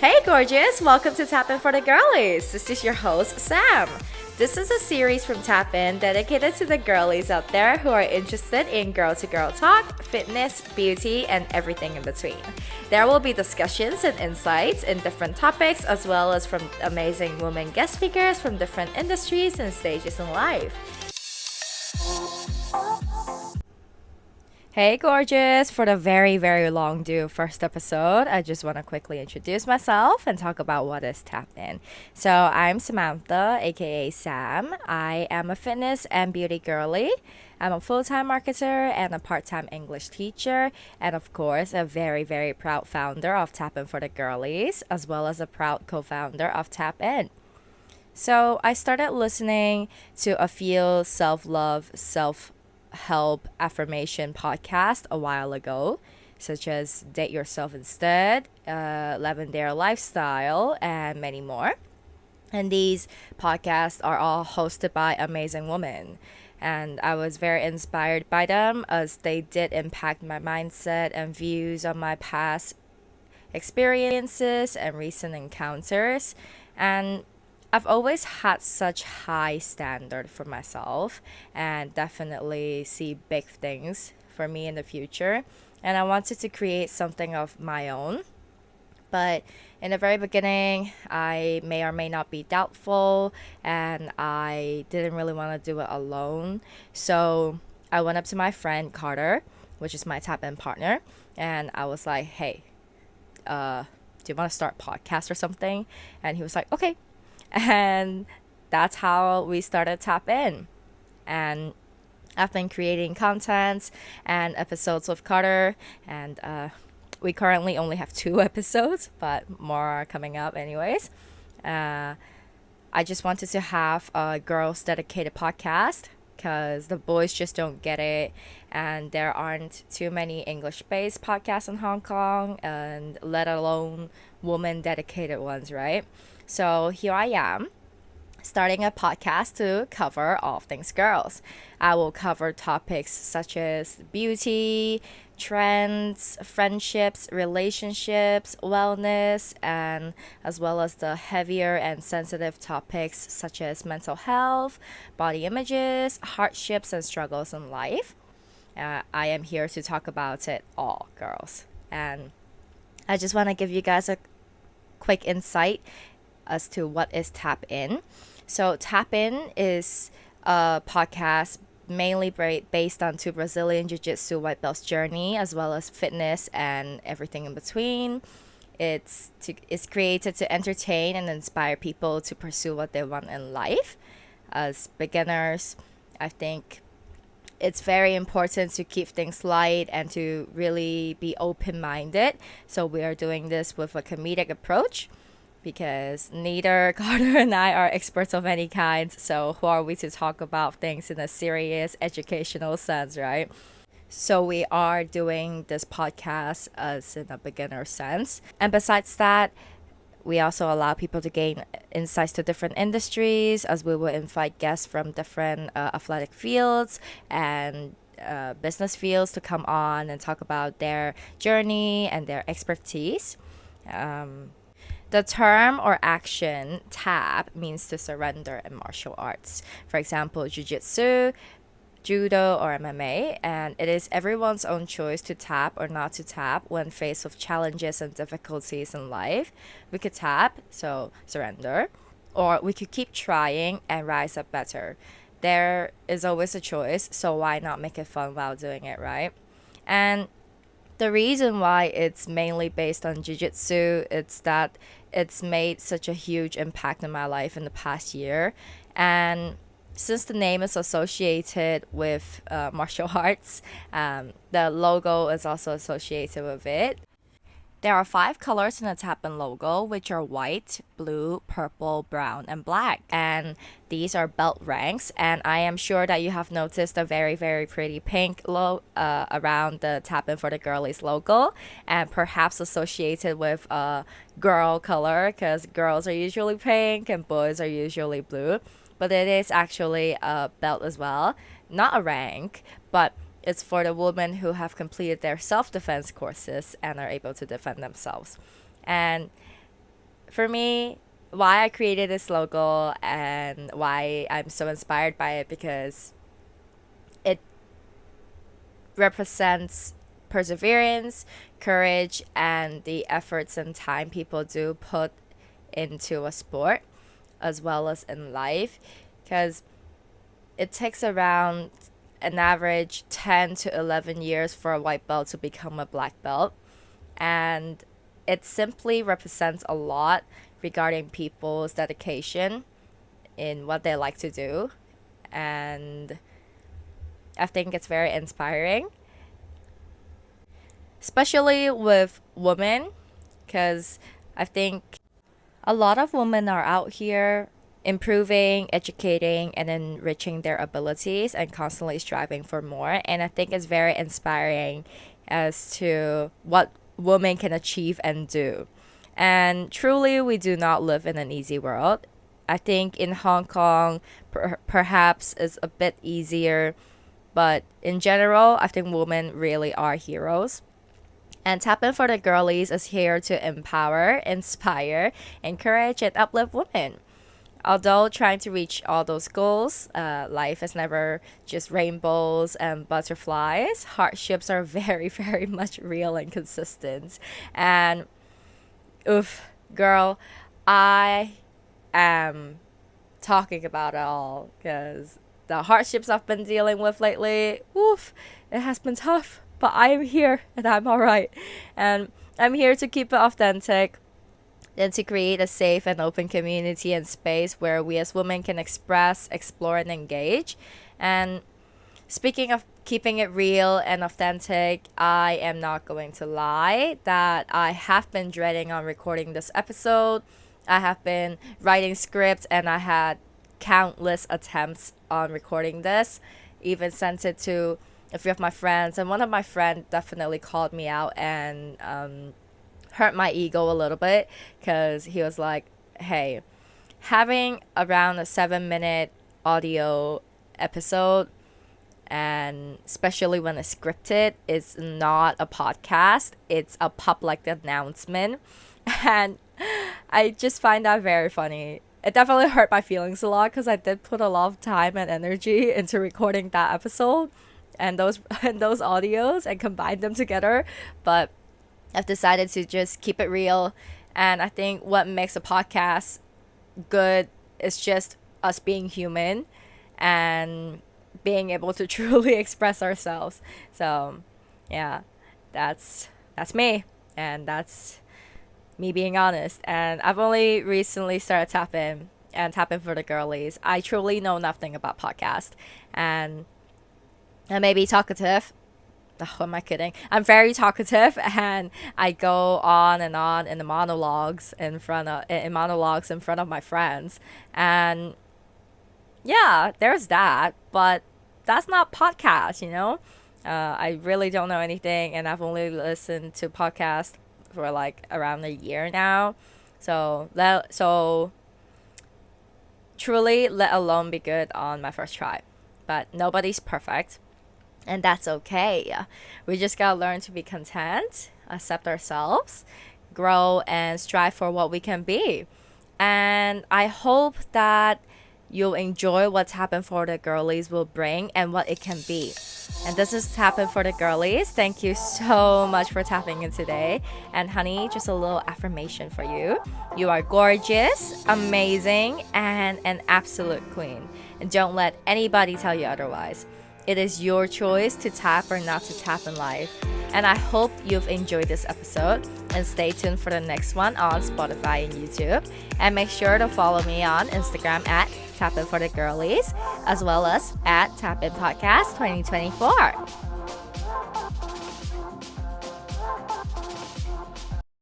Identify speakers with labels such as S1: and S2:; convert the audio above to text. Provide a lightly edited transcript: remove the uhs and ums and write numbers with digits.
S1: Hey, gorgeous! Welcome to Tap In for the Girlies. This is your host, Sam. This is a series from Tap In dedicated to the girlies out there who are interested in girl to girl talk, fitness, beauty, and everything in between. There will be discussions and insights in different topics, as well as from amazing women guest speakers from different industries and stages in life. Hey, gorgeous! For the very, very long due first episode, I just want to quickly introduce myself and talk about what is Tap In. So, I'm Samantha, aka Sam. I am a fitness and beauty girly. I'm a full-time marketer and a part-time English teacher, and of course, a very, very proud founder of Tap In for the Girlies, as well as a proud co-founder of Tap In. So, I started listening to a few self-love, self-help affirmation podcast a while ago, such as Date Yourself Instead, Lavender Lifestyle, and many more. And these podcasts are all hosted by amazing women. And I was very inspired by them as they did impact my mindset and views on my past experiences and recent encounters. And I've always had such high standard for myself and definitely see big things for me in the future. And I wanted to create something of my own. But in the very beginning, I may or may not be doubtful and I didn't really want to do it alone. So I went up to my friend Carter, which is my tap in partner, and I was like, hey, do you want to start a podcast or something? And he was like, okay. And that's how we started Tap In. And I've been creating content and episodes with Carter, and we currently only have 2 episodes, but more are coming up anyways. I just wanted to have a girls dedicated podcast because the boys just don't get it, and there aren't too many English-based podcasts in Hong Kong, and let alone woman dedicated ones, right? So here I am, starting a podcast to cover all things girls. I will cover topics such as beauty, trends, friendships, relationships, wellness, and as well as the heavier and sensitive topics such as mental health, body images, hardships, and struggles in life. I am here to talk about it all, girls. And I just want to give you guys a quick insight as to what is Tap In. So Tap In is a podcast mainly based on 2 Brazilian Jiu-Jitsu white belts journey, as well as fitness and everything in between. It's created to entertain and inspire people to pursue what they want in life. As beginners, I think it's very important to keep things light and to really be open-minded. So we are doing this with a comedic approach, because neither Carter and I are experts of any kind. So who are we to talk about things in a serious educational sense, right? So we are doing this podcast as in a beginner sense. And besides that, we also allow people to gain insights to different industries, as we will invite guests from different athletic fields and business fields to come on and talk about their journey and their expertise. The term or action tap means to surrender in martial arts. For example, jiu-jitsu, judo, or MMA, and it is everyone's own choice to tap or not to tap when faced with challenges and difficulties in life. We could tap, so surrender, or we could keep trying and rise up better. There is always a choice, so why not make it fun while doing it, right? And the reason why it's mainly based on jiu-jitsu, it's that it's made such a huge impact in my life in the past year. And since the name is associated with martial arts, the logo is also associated with it. There are 5 colors in the Tap In logo, which are white, blue, purple, brown, and black. And these are belt ranks. And I am sure that you have noticed a very, very pretty pink around the Tap In for the Girlies logo, and perhaps associated with a girl color, because girls are usually pink and boys are usually blue. But it is actually a belt as well, not a rank, but it's for the women who have completed their self-defense courses and are able to defend themselves. And for me, why I created this logo and why I'm so inspired by it, because it represents perseverance, courage, and the efforts and time people do put into a sport as well as in life, because it takes around an average 10 to 11 years for a white belt to become a black belt, and it simply represents a lot regarding people's dedication in what they like to do, and I think it's very inspiring, especially with women, because I think a lot of women are out here improving, educating, and enriching their abilities and constantly striving for more. And I think it's very inspiring as to what women can achieve and do. And truly, we do not live in an easy world. I think in Hong Kong, perhaps is a bit easier, but in general, I think women really are heroes. And Tap In for the Girlies is here to empower, inspire, encourage, and uplift women. Although trying to reach all those goals, life is never just rainbows and butterflies. Hardships are very, very much real and consistent. And oof, girl, I am talking about it all because the hardships I've been dealing with lately, oof, it has been tough. But I am here and I'm alright. And I'm here to keep it authentic and to create a safe and open community and space where we as women can express, explore, and engage. And speaking of keeping it real and authentic, I am not going to lie that I have been dreading on recording this episode. I have been writing scripts and I had countless attempts on recording this. Even sent it to a few of my friends, and one of my friends definitely called me out and hurt my ego a little bit, because he was like, hey, having around a 7-minute audio episode, and especially when it's scripted, is not a podcast, it's a public announcement. And I just find that very funny. It definitely hurt my feelings a lot, because I did put a lot of time and energy into recording that episode and those audios and combine them together, but I've decided to just keep it real. And I think what makes a podcast good is just us being human and being able to truly express ourselves. So yeah, that's me, and that's me being honest. And I've only recently started tapping for the girlies. I truly know nothing about podcast, and I may be talkative. Oh, am I kidding? I'm very talkative, and I go on and on in the monologues in front of my friends. And yeah, there's that, but that's not podcast, you know. I really don't know anything, and I've only listened to podcasts for like around a year now. So truly, let alone be good on my first try. But nobody's perfect. And that's okay. We just gotta learn to be content, accept ourselves, grow, and strive for what we can be. And I hope that you'll enjoy what Tap In for the Girlies will bring and what it can be. And this is Tap In for the Girlies. Thank you so much for tapping in today. And honey, just a little affirmation for you. You are gorgeous, amazing, and an absolute queen. And don't let anybody tell you otherwise. It is your choice to tap or not to tap in life. And I hope you've enjoyed this episode, and stay tuned for the next one on Spotify and YouTube. And make sure to follow me on Instagram at Tap In for the Girlies, as well as at Tap In Podcast 2024.